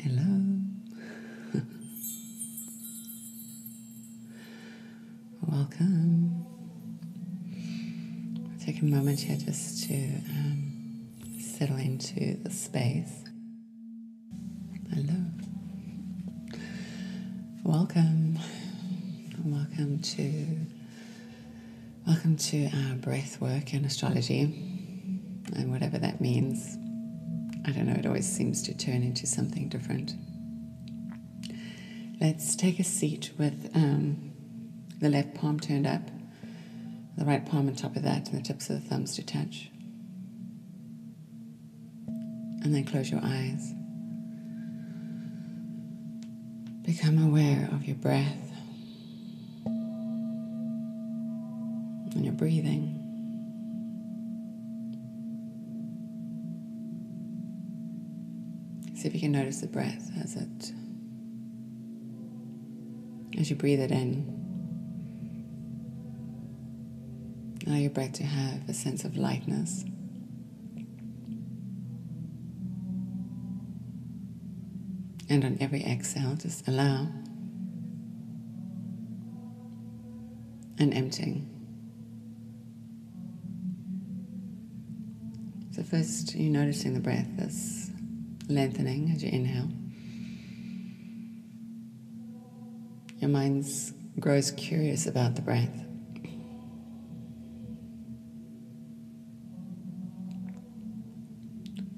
Hello. Welcome. Take a moment here just to settle into the space. Hello. Welcome. Welcome to our breathwork and astrology, and whatever that means. I don't know, it always seems to turn into something different. Let's take a seat with the left palm turned up, the right palm on top of that, and the tips of the thumbs to touch. And then close your eyes. Become aware of your breath and your breathing. See if you can notice the breath as you breathe it in. Allow your breath to have a sense of lightness. And on every exhale, just allow and emptying. So first, you're noticing the breath as lengthening as you inhale. Your mind grows curious about the breath.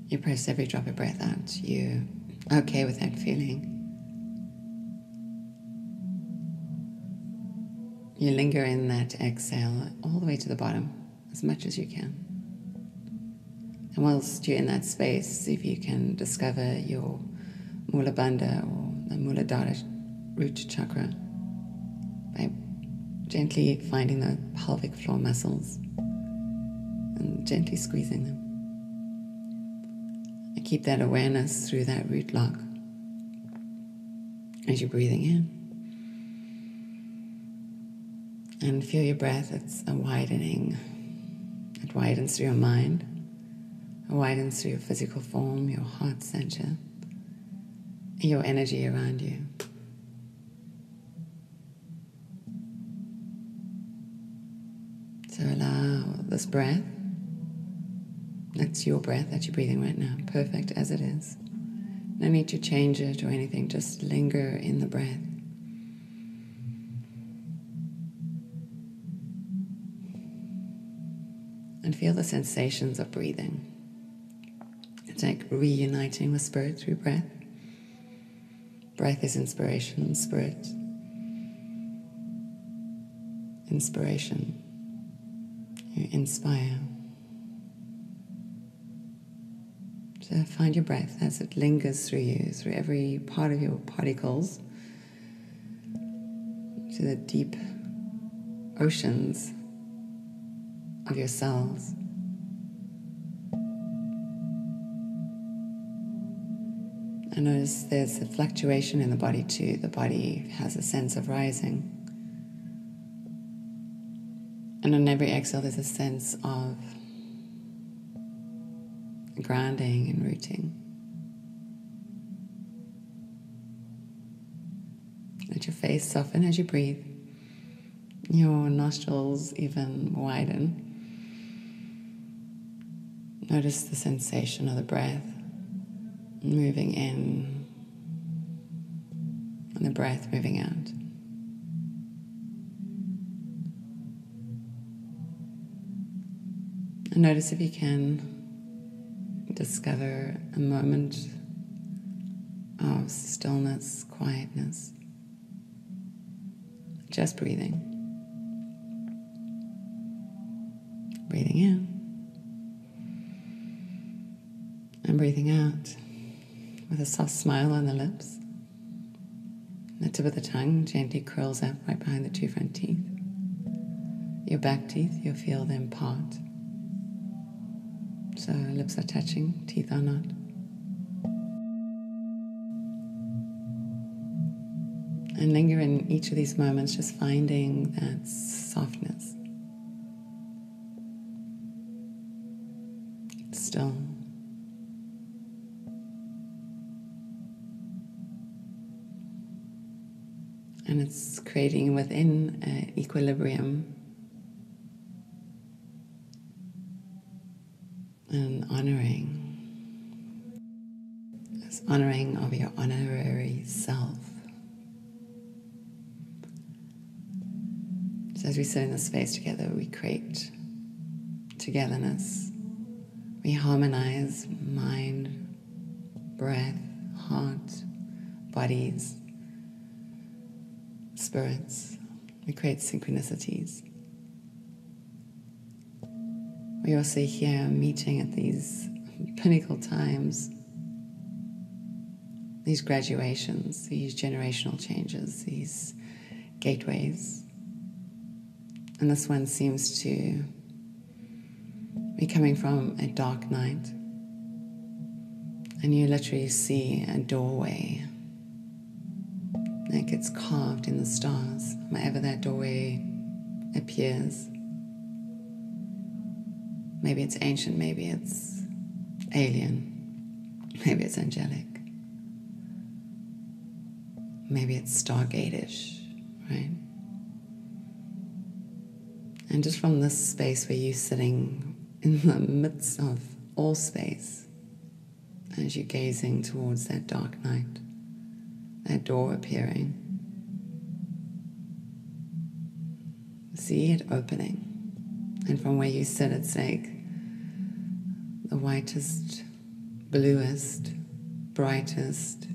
You press every drop of breath out. You're okay with that feeling. You linger in that exhale all the way to the bottom as much as you can. And whilst you're in that space, see if you can discover your Mula Bandha or the Muladhara root chakra by gently finding the pelvic floor muscles and gently squeezing them. And keep that awareness through that root lock as you're breathing in. And feel your breath, it's a widening. It widens through your mind. It widens through your physical form, your heart center, and your energy around you. So allow this breath, that's your breath that you're breathing right now, perfect as it is. No need to change it or anything, just linger in the breath. And feel the sensations of breathing. It's like reuniting with spirit through breath. Breath is inspiration, spirit. Inspiration. You inspire. So find your breath as it lingers through you, through every part of your particles, to the deep oceans of your cells. I notice there's a fluctuation in the body too. The body has a sense of rising. And on every exhale there's a sense of grounding and rooting. Let your face soften as you breathe. Your nostrils even widen. Notice the sensation of the breath moving in and the breath moving out. And notice if you can discover a moment of stillness, quietness, just breathing. Breathing in and breathing out with a soft smile on the lips. The tip of the tongue gently curls up right behind the two front teeth. Your back teeth, you'll feel them part. So lips are touching, teeth are not. And linger in each of these moments, just finding that softness. Still. And it's creating within an equilibrium and honoring of your honorary self. So as we sit in this space together, we create togetherness. We harmonize mind, breath, heart, bodies, spirits. We create synchronicities. We also here meeting at these pinnacle times, these graduations, these generational changes, these gateways. And this one seems to be coming from a dark night. And you literally see a doorway, like it's carved in the stars, wherever that doorway appears. Maybe it's ancient, maybe it's alien, maybe it's angelic, maybe it's Stargate-ish, right? And just from this space where you're sitting in the midst of all space, as you're gazing towards that dark night, that door appearing, see it opening. And from where you sit, it's like the whitest, bluest, brightest,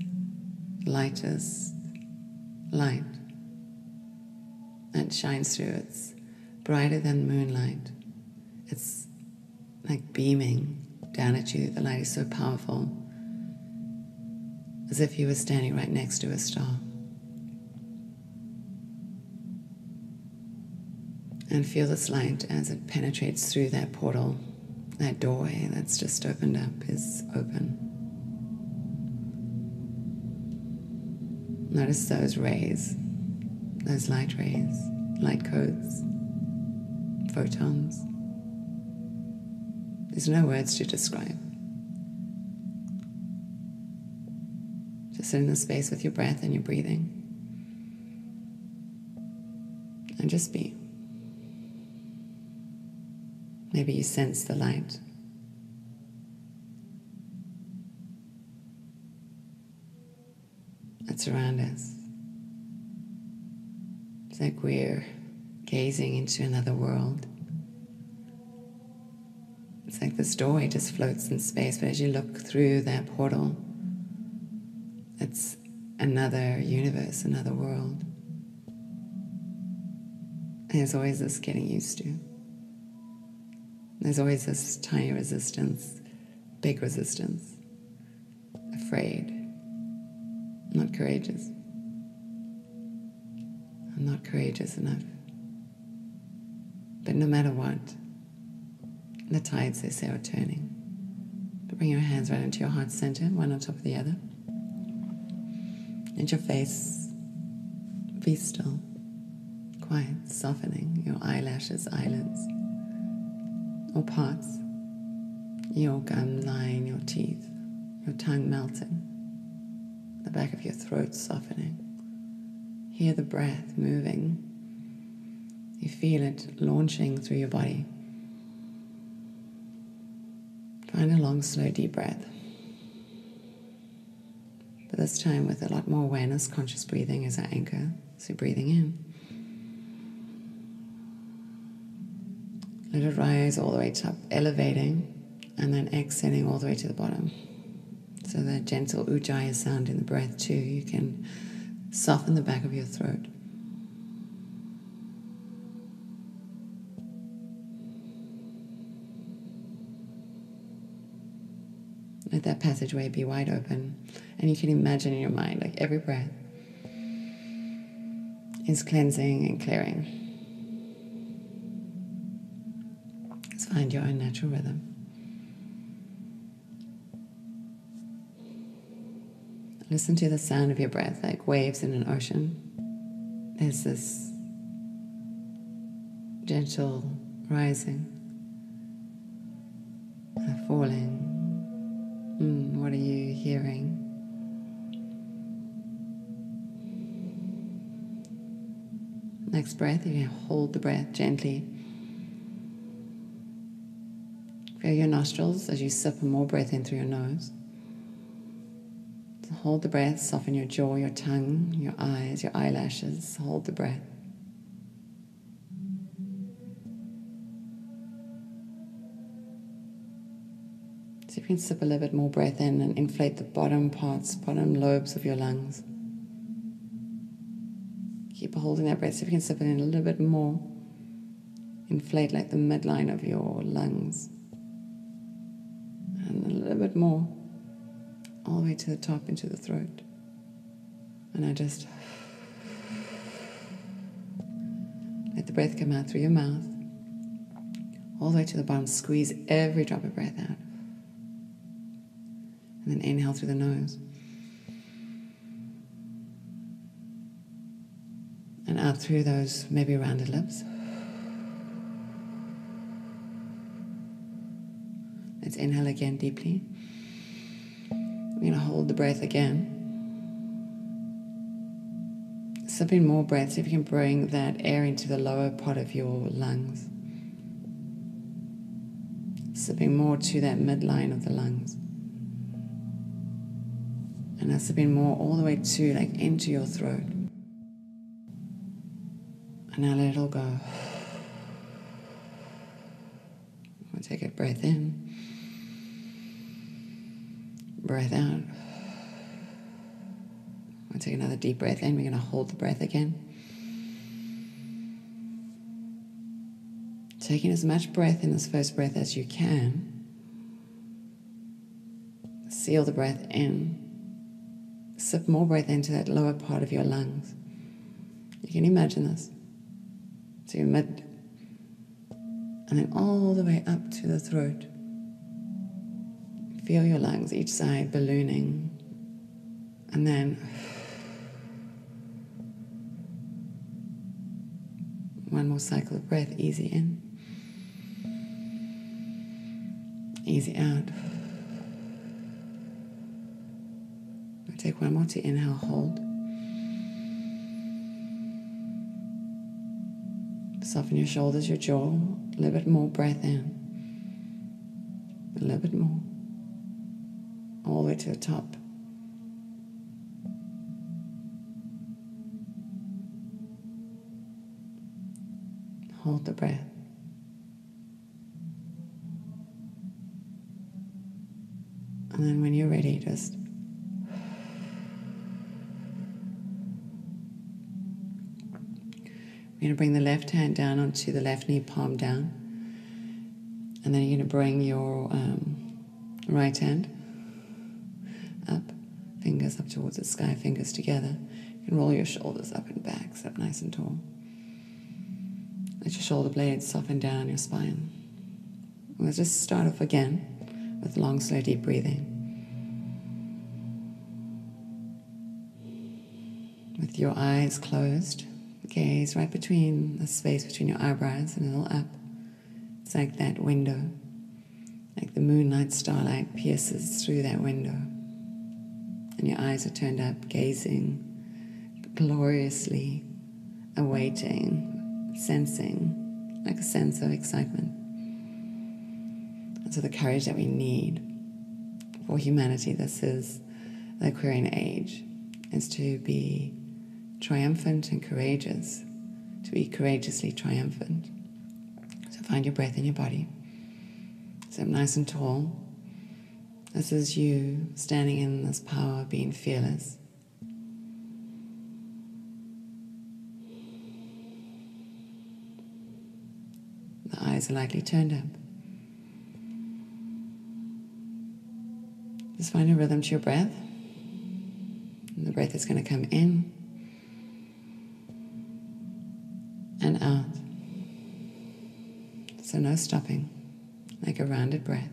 lightest light that shines through. It's brighter than moonlight. It's like beaming down at you. The light is so powerful, as if you were standing right next to a star. And feel this light as it penetrates through that portal, that doorway that's just opened up is open. Notice those rays, those light rays, light codes, photons. There's no words to describe. Just sit in the space with your breath and your breathing. And just be. Maybe you sense the light. That's around us. It's like we're gazing into another world. It's like this doorway just floats in space, but as you look through that portal, it's another universe, another world. And there's always this getting used to. There's always this tiny resistance, big resistance, afraid, not courageous. I'm not courageous enough. But no matter what, the tides, they say, are turning. But bring your hands right into your heart center, one on top of the other. And your face, be still, quiet, softening your eyelashes, eyelids, or parts, your gum line, your teeth, your tongue melting, the back of your throat softening. Hear the breath moving. You feel it launching through your body. Find a long, slow, deep breath. But this time with a lot more awareness, conscious breathing as our anchor. So breathing in. Let it rise all the way up, elevating, and then exhaling all the way to the bottom. So that gentle ujjayi sound in the breath too. You can soften the back of your throat. Let that passageway be wide open. And you can imagine in your mind, like every breath is cleansing and clearing. Let's find your own natural rhythm. Listen to the sound of your breath, like waves in an ocean. There's this gentle rising, falling. What are you hearing? Next breath, you can hold the breath gently. Feel your nostrils as you sip more breath in through your nose. So hold the breath, soften your jaw, your tongue, your eyes, your eyelashes. Hold the breath. So you can sip a little bit more breath in and inflate the bottom lobes of your lungs. Keep holding that breath. So if you can sip it in a little bit more, inflate like the midline of your lungs. And a little bit more, all the way to the top into the throat. And I just let the breath come out through your mouth, all the way to the bottom. Squeeze every drop of breath out. And then inhale through the nose. And out through those maybe rounded lips. Let's inhale again deeply. We're going to hold the breath again. Sipping more breath, see if you can bring that air into the lower part of your lungs. Sipping more to that midline of the lungs. And now sipping more all the way to like into your throat. And now let it all go. We'll take a breath in. Breath out. We'll take another deep breath in. We're going to hold the breath again. Taking as much breath in this first breath as you can. Seal the breath in. Sip more breath into that lower part of your lungs. You can imagine this. To your mid. And then all the way up to the throat. Feel your lungs, each side ballooning. And then one more cycle of breath, easy in. Easy out. We'll take one more to inhale, hold. Soften your shoulders, your jaw. A little bit more breath in. A little bit more. All the way to the top. Hold the breath. And then when you're ready, just you're going to bring the left hand down onto the left knee, palm down. And then you're going to bring your right hand up, fingers up towards the sky, fingers together. You can roll your shoulders up and back, sit up nice and tall. Let your shoulder blades soften down your spine. We'll just start off again with long, slow, deep breathing. With your eyes closed, gaze right between the space between your eyebrows and a little up. It's like that window, like the moonlight, starlight pierces through that window. And your eyes are turned up, gazing gloriously, awaiting, sensing, like a sense of excitement. And so the courage that we need for humanity, this is the Aquarian Age, is to be triumphant and courageous, to be courageously triumphant. So find your breath in your body. Sit nice and tall. This is you standing in this power, being fearless. The eyes are lightly turned up. Just find a rhythm to your breath. And the breath is going to come in and out. So no stopping, like a rounded breath.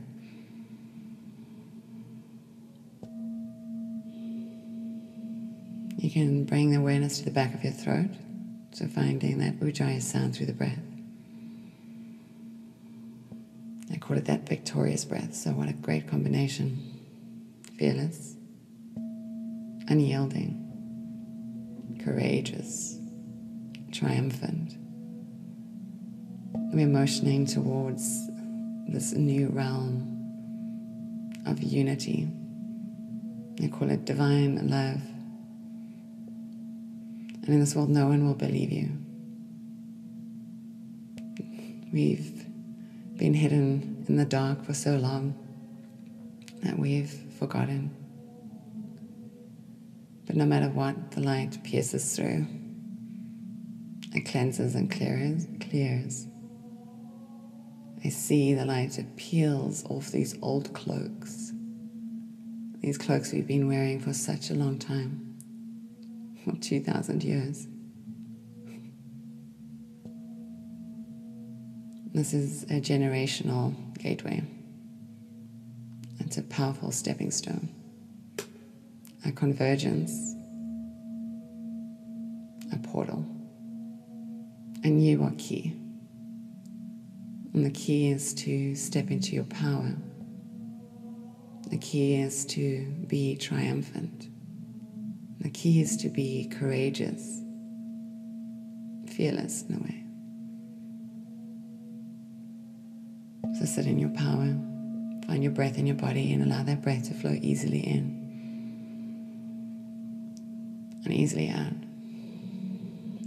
You can bring the awareness to the back of your throat, so finding that ujjayi sound through the breath. I call it that victorious breath, so what a great combination. Fearless, unyielding, courageous, triumphant. We're motioning towards this new realm of unity. They call it divine love. And in this world, no one will believe you. We've been hidden in the dark for so long that we've forgotten. But no matter what, the light pierces through. It cleanses and clears. I see the light, it peels off these old cloaks. These cloaks we've been wearing for such a long time, for 2,000 years. This is a generational gateway. It's a powerful stepping stone, a convergence, a portal. And you are key. And the key is to step into your power. The key is to be triumphant. The key is to be courageous, fearless in a way. So sit in your power, find your breath in your body and allow that breath to flow easily in and easily out.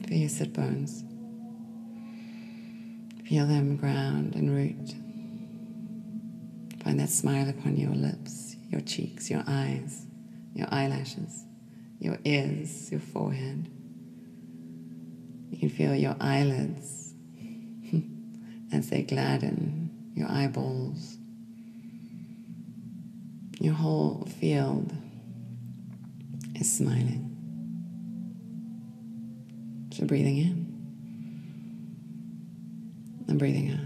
Feel your sit bones. Feel them ground and root. Find that smile upon your lips, your cheeks, your eyes, your eyelashes, your ears, your forehead. You can feel your eyelids as they gladden, your eyeballs. Your whole field is smiling. So breathing in and breathing out.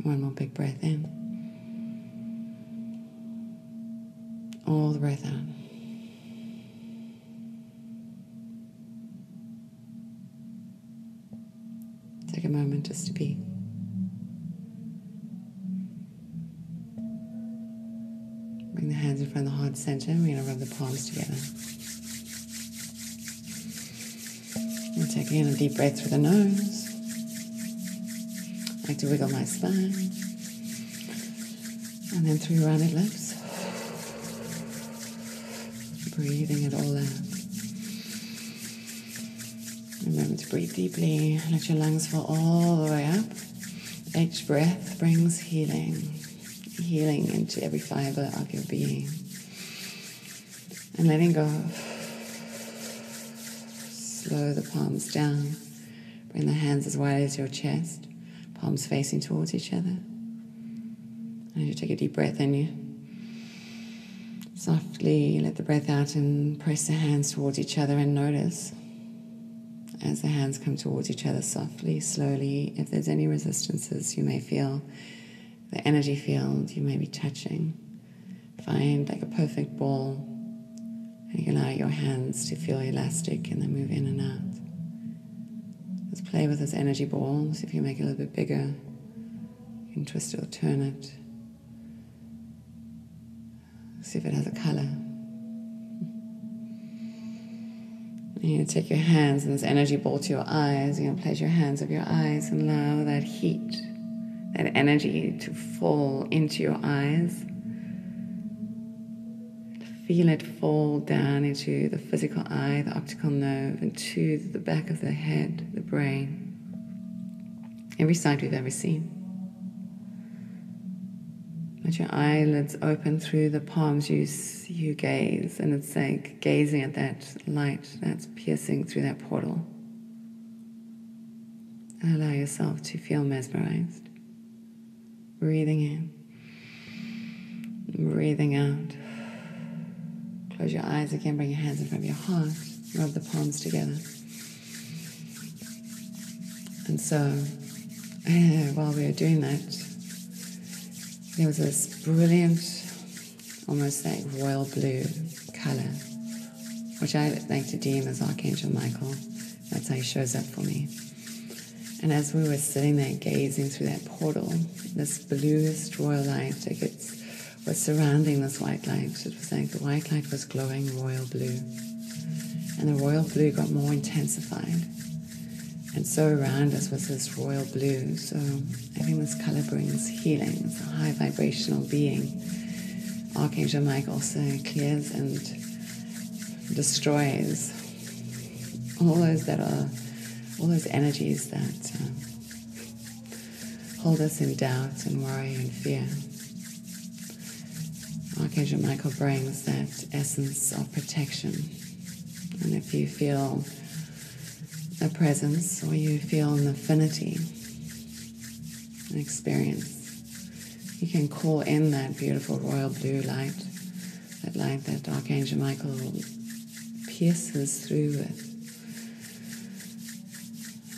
One more big breath in. All the breath out. Take a moment just to be. Bring the hands in front of the heart center. We're going to rub the palms together. And taking in a deep breath through the nose. I like to wiggle my spine. And then through your rounded lips. Breathing it all out. Remember to breathe deeply. Let your lungs fill all the way up. Each breath brings healing. Healing into every fiber of your being. And letting go. Slow the palms down. Bring the hands as wide as your chest. Palms facing towards each other. And as you take a deep breath in, you softly let the breath out and press the hands towards each other and notice as the hands come towards each other softly, slowly, if there's any resistances you may feel, the energy field you may be touching. Find like a perfect ball, and you can allow your hands to feel elastic and then move in and out. Just play with this energy ball. See if you make it a little bit bigger. You can twist it or turn it. See if it has a color. And you're going to take your hands and this energy ball to your eyes. You're going to place your hands over your eyes and allow that heat, that energy to fall into your eyes. Feel it fall down into the physical eye, the optical nerve, into the back of the head, the brain. Every sight we've ever seen. Let your eyelids open through the palms, you gaze, and it's like gazing at that light that's piercing through that portal. And allow yourself to feel mesmerized. Breathing in, breathing out. Close your eyes again, bring your hands in front of your heart, rub the palms together. And so, while we were doing that, there was this brilliant, almost like royal blue color, which I like to deem as Archangel Michael. That's how he shows up for me. And as we were sitting there gazing through that portal, this bluest royal light was surrounding this white light. It was like the white light was glowing royal blue. And the royal blue got more intensified. And so around us was this royal blue. So I think this color brings healing. It's a high vibrational being. Archangel Michael also clears and destroys all those energies that hold us in doubt and worry and fear. Archangel Michael brings that essence of protection. And if you feel a presence or you feel an affinity, an experience, you can call in that beautiful royal blue light, that light that Archangel Michael pierces through with.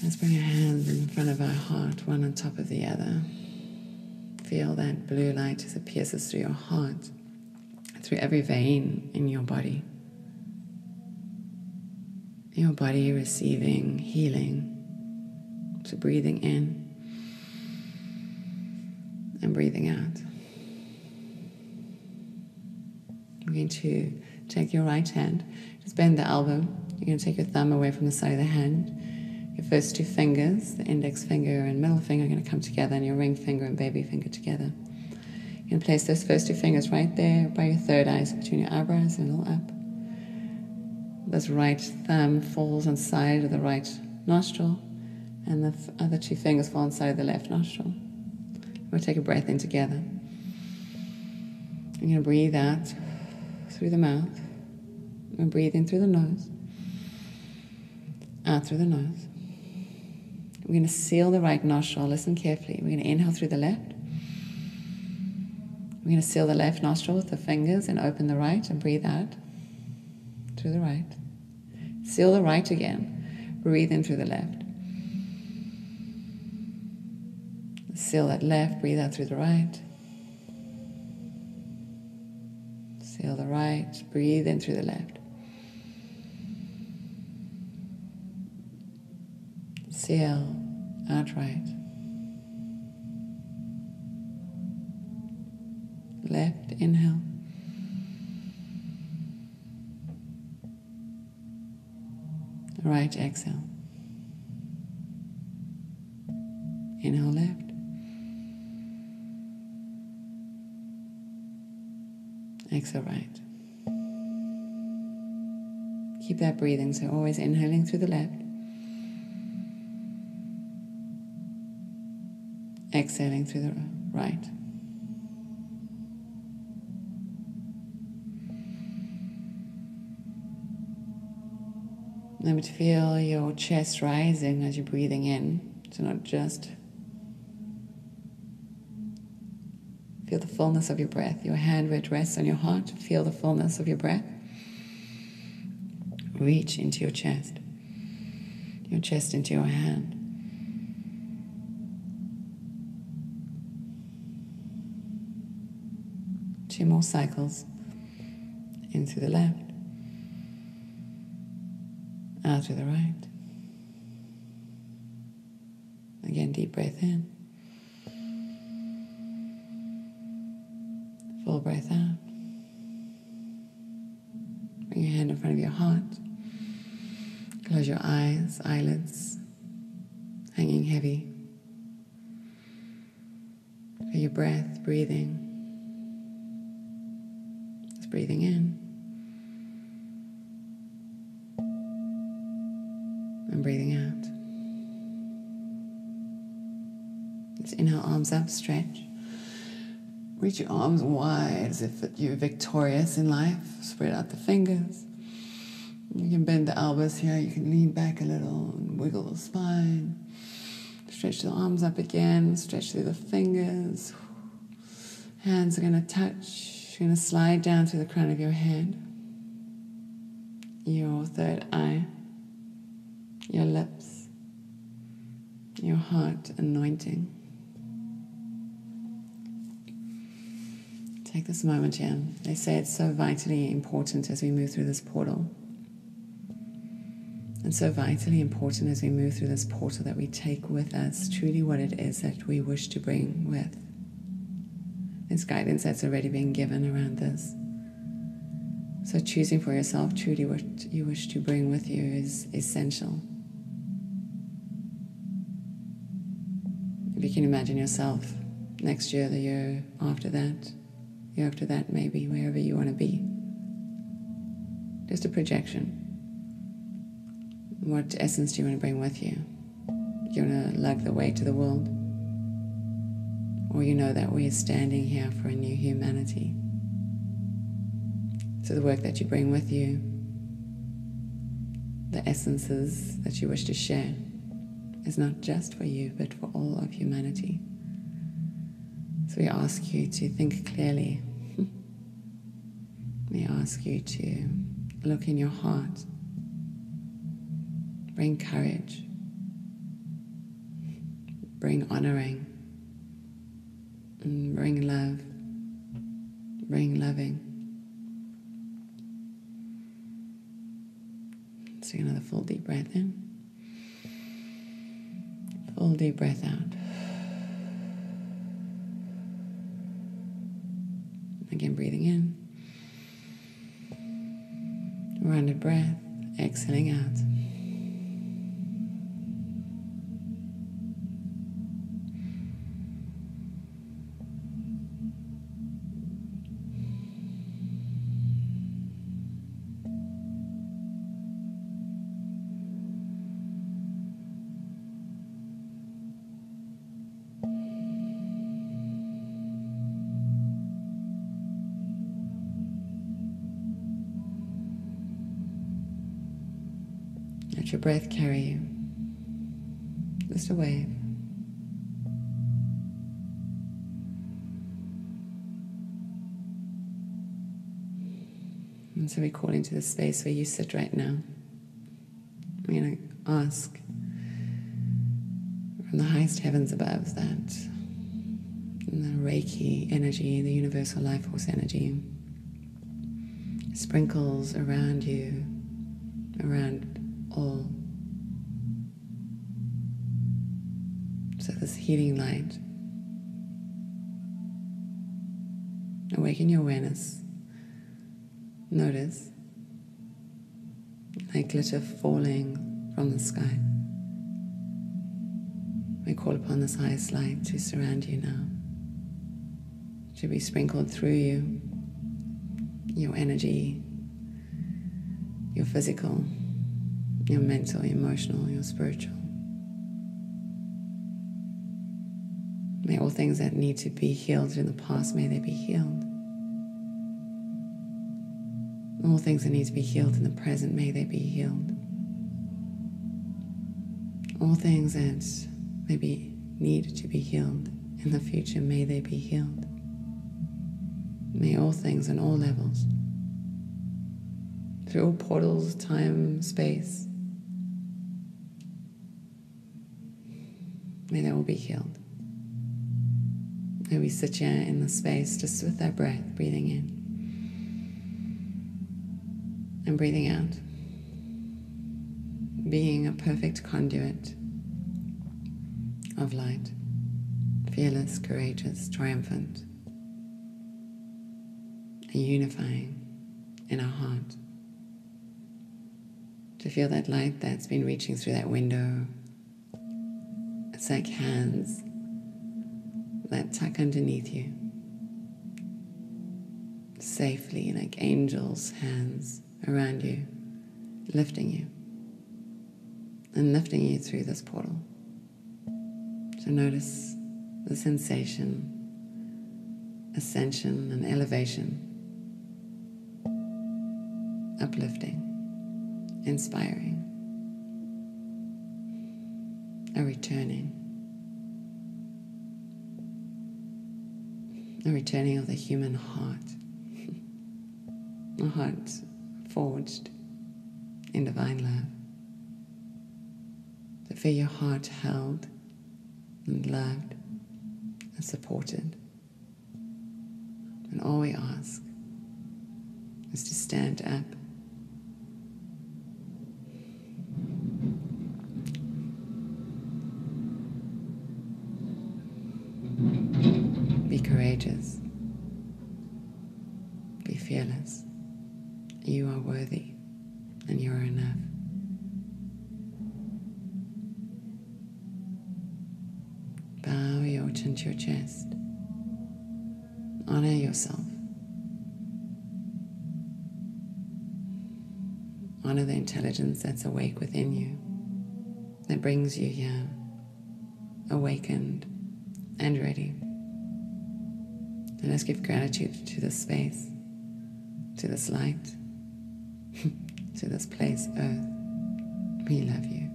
Let's bring our hands in front of our heart, one on top of the other. Feel that blue light as it pierces through your heart, through every vein in your body. Your body receiving healing. So breathing in and breathing out. You're going to take your right hand, just bend the elbow. You're going to take your thumb away from the side of the hand. Your first two fingers, the index finger and middle finger, are going to come together, and your ring finger and baby finger together. You're going to place those first two fingers right there by your third eye, so between your eyebrows and a little up. This right thumb falls on the side of the right nostril, and the other two fingers fall on the side of the left nostril. We'll take a breath in together. You're going to breathe out through the mouth. We're going to breathe in through the nose, out through the nose. We're going to seal the right nostril. Listen carefully. We're going to inhale through the left. We're going to seal the left nostril with the fingers and open the right and breathe out through the right. Seal the right again. Breathe in through the left. Seal that left. Breathe out through the right. Seal the right. Breathe in through the left. Seal out right. Left, inhale. Right, exhale. Inhale left. Exhale right. Keep that breathing, so always inhaling through the left. Exhaling through the right. Remember to feel your chest rising as you're breathing in. So not just feel the fullness of your breath. Your hand where it rests on your heart. Feel the fullness of your breath. Reach into your chest into your hand. Two more cycles. In through the left. Out to the right. Again, deep breath in. Full breath out. Bring your hand in front of your heart. Close your eyes, eyelids hanging heavy. Feel your breath, breathing. Just breathing in. And breathing out. Let's inhale, arms up, stretch. Reach your arms wide as if you're victorious in life. Spread out the fingers. You can bend the elbows here. You can lean back a little and wiggle the spine. Stretch the arms up again. Stretch through the fingers. Hands are going to touch. You're going to slide down to the crown of your head. Your third eye. Your lips, your heart anointing. Take this moment here. They say it's so vitally important as we move through this portal. And so vitally important as we move through this portal that we take with us truly what it is that we wish to bring with. There's guidance that's already been given around this. So choosing for yourself truly what you wish to bring with you is essential. If you can imagine yourself next year, the year after that maybe, wherever you want to be. Just a projection. What essence do you want to bring with you? Do you want to lug the weight to the world? Or you know that we are standing here for a new humanity. So the work that you bring with you, the essences that you wish to share, is not just for you, but for all of humanity. So we ask you to think clearly. We ask you to look in your heart. Bring courage. Bring honoring. And bring love. Bring loving. Take another full deep breath in. Full deep breath out. Again, breathing in. Rounded breath, exhaling out. Let your breath carry you. Just a wave. And so we call into the space where you sit right now. I'm going to ask from the highest heavens above that the Reiki energy, the universal life force energy, sprinkles around you, around all. So this healing light, awaken your awareness. Notice like glitter falling from the sky. We call upon this highest light to surround you now. It should be sprinkled through you, your energy, your physical, your mental, your emotional, your spiritual. May all things that need to be healed in the past, may they be healed. All things that need to be healed in the present, may they be healed. All things that maybe need to be healed in the future, may they be healed. May all things on all levels, through all portals, time, space, may they all be healed. May we sit here in the space just with that breath, breathing in and breathing out, being a perfect conduit of light, fearless, courageous, triumphant, and unifying in our heart. To feel that light that's been reaching through that window. It's like hands that tuck underneath you, safely, like angels' hands around you, lifting you and lifting you through this portal. So notice the sensation, ascension and elevation, uplifting, inspiring, a returning of the human heart, a heart forged in divine love. To feel your heart held and loved and supported. And all we ask is to stand up courageous. Be fearless. You are worthy, and you are enough. Bow your chin to your chest. Honor yourself. Honor the intelligence that's awake within you, that brings you here, awakened and ready. And let's give gratitude to this space, to this light, to this place, Earth. We love you.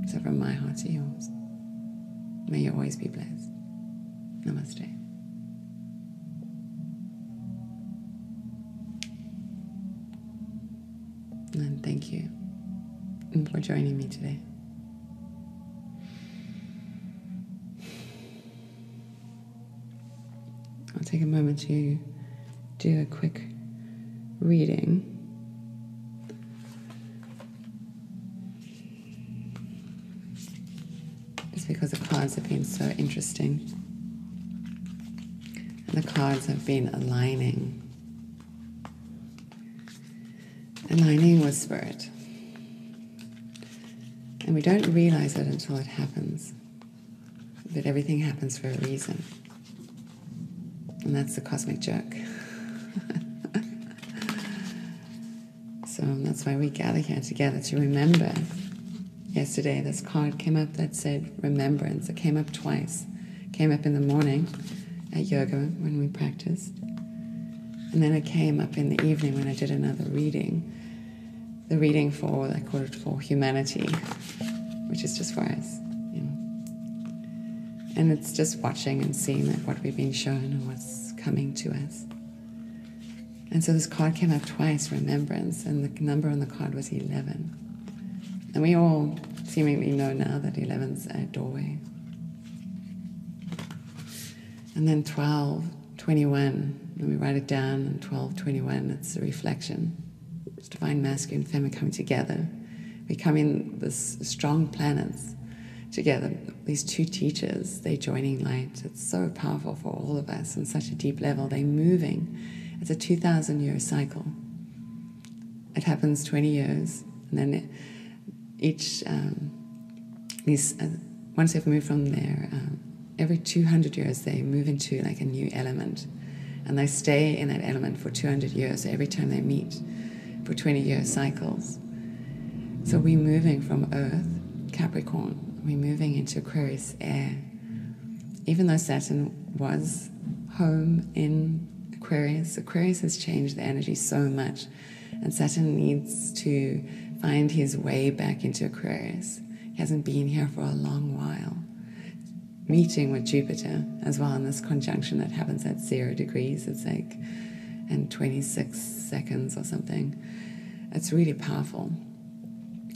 So from my heart to yours, may you always be blessed. Namaste. And thank you for joining me today. I'll take a moment to do a quick reading. Just because the cards have been so interesting. And the cards have been aligning with spirit. And we don't realize it until it happens. But everything happens for a reason. And that's the cosmic jerk. So that's why we gather here together to remember. Yesterday this card came up that said remembrance. It came up twice. It came up in the morning at yoga when we practiced. And then it came up in the evening when I did another reading. The reading for, I call it for humanity, which is just for us, you know. And it's just watching and seeing that what we've been shown and what's coming to us. And so this card came up twice, remembrance, and the number on the card was 11. And we all seemingly know now that 11's a doorway. And then 12, 21, when we write it down, and 12, 21, it's a reflection. It's divine masculine, feminine coming together, becoming this strong planets together. These two teachers, they joining light. It's so powerful for all of us on such a deep level. They're moving. It's a 2,000-year cycle. It happens 20 years, and then once they've moved from there, every 200 years they move into like a new element, and they stay in that element for 200 years. So every time they meet, for 20-year cycles. So we're moving from Earth, Capricorn, we're moving into Aquarius, air. Even though Saturn was home in Aquarius, Aquarius has changed the energy so much, and Saturn needs to find his way back into Aquarius. He hasn't been here for a long while. Meeting with Jupiter as well in this conjunction that happens at 0 degrees. It's like in 26 seconds or something. It's really powerful.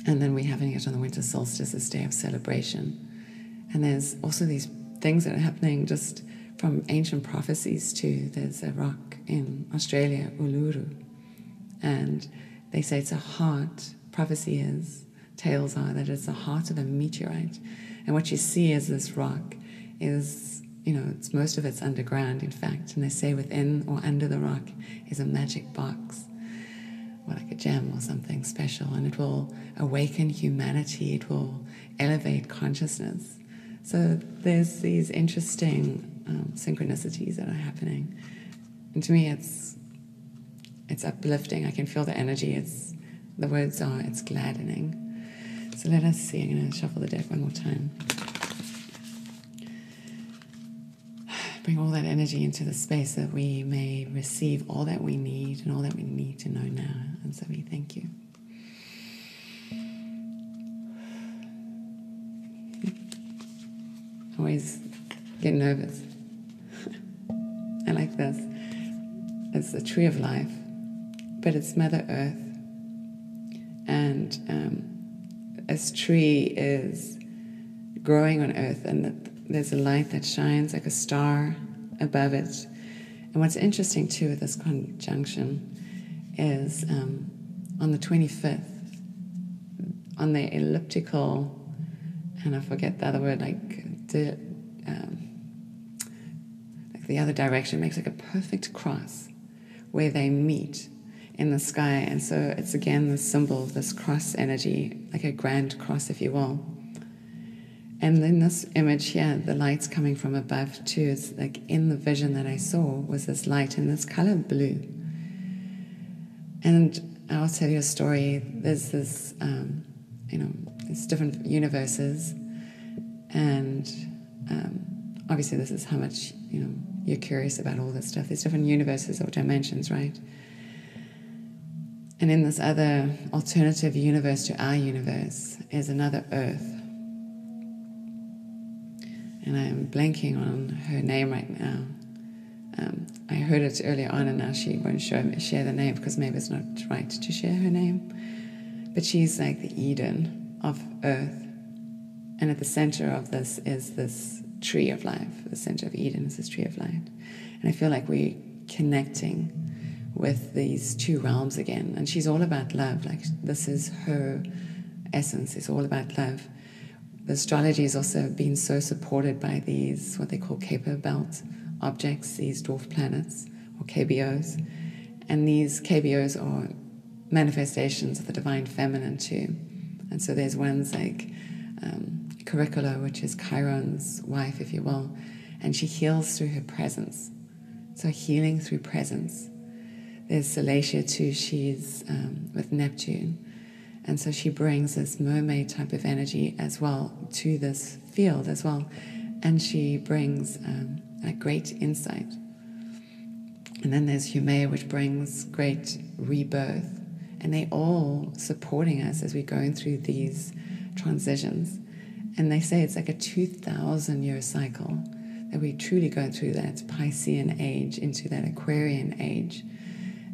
And then we're having it on the winter solstice, this day of celebration. And there's also these things that are happening just from ancient prophecies too. There's a rock in Australia, Uluru, and they say it's a heart. Prophecy is, tales are that it's the heart of a meteorite. And what you see is this rock is, it's most of it's underground, in fact. And they say within or under the rock is a magic box, or like a gem or something special. And it will awaken humanity. It will elevate consciousness. So there's these interesting synchronicities that are happening. And to me, it's uplifting. I can feel the energy. The words are, it's gladdening. So let us see. I'm going to shuffle the deck one more time. Bring all that energy into the space that we may receive all that we need and all that we need to know now. And so we thank you. Always get nervous. I like this. It's the tree of life, but it's Mother Earth. And this tree is growing on Earth, and there's a light that shines like a star above it. And what's interesting too with this conjunction is on the 25th, on the elliptical, and I forget the other word, like the other direction, makes like a perfect cross where they meet in the sky. And so it's again the symbol of this cross energy, like a grand cross, if you will. And then this image here, the light's coming from above too. It's like in the vision that I saw was this light in this color blue. And I'll tell you a story. There's this, there's different universes, and obviously this is how much, you're curious about all this stuff. There's different universes or dimensions, right? And in this other alternative universe to our universe is another Earth. And I'm blanking on her name right now. I heard it earlier on, and now she won't share the name because maybe it's not right to share her name. But she's like the Eden of Earth. And at the center of this is this tree of life. The center of Eden is this tree of light. And I feel like we're connecting with these two realms again. And she's all about love. Like, this is her essence. It's all about love. The astrology has also been so supported by these, what they call Kuiper belt objects, these dwarf planets, or KBOs. And these KBOs are manifestations of the divine feminine too. And so there's ones like Curricula, which is Chiron's wife, if you will, and she heals through her presence. So healing through presence. There's Salacia too, she's with Neptune. And so she brings this mermaid type of energy as well to this field as well. And she brings a great insight. And then there's Humea, which brings great rebirth. And they all supporting us as we're going through these transitions. And they say it's like a 2,000-year cycle that we truly go through that Piscean age into that Aquarian age.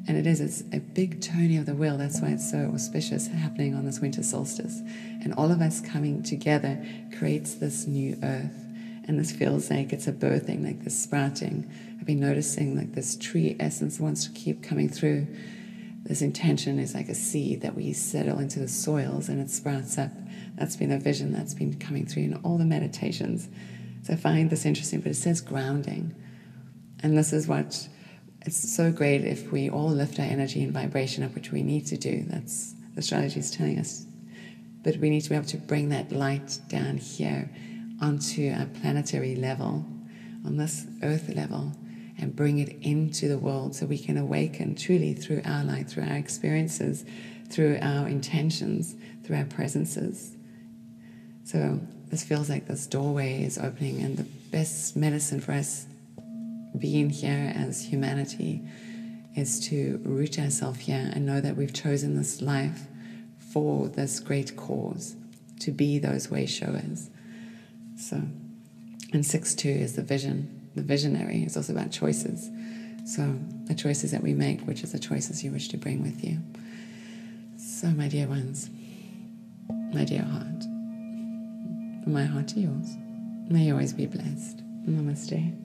And it's a big turning of the wheel. That's why it's so auspicious happening on this winter solstice. And all of us coming together creates this new earth. And this feels like it's a birthing, like this sprouting. I've been noticing like this tree essence wants to keep coming through. This intention is like a seed that we settle into the soils and it sprouts up. That's been a vision that's been coming through in all the meditations. So I find this interesting, but it says grounding. And this is what... It's so great if we all lift our energy and vibration up, which we need to do. That's the astrology is telling us. But we need to be able to bring that light down here onto our planetary level, on this earth level, and bring it into the world so we can awaken truly through our light, through our experiences, through our intentions, through our presences. So this feels like this doorway is opening, and the best medicine for us being here as humanity is to root ourselves here and know that we've chosen this life for this great cause, to be those way showers. So, and 6-2 is the vision, the visionary. It's also about choices. So the choices that we make, which is the choices you wish to bring with you. So my dear ones, my dear heart, from my heart to yours, may you always be blessed. Namaste.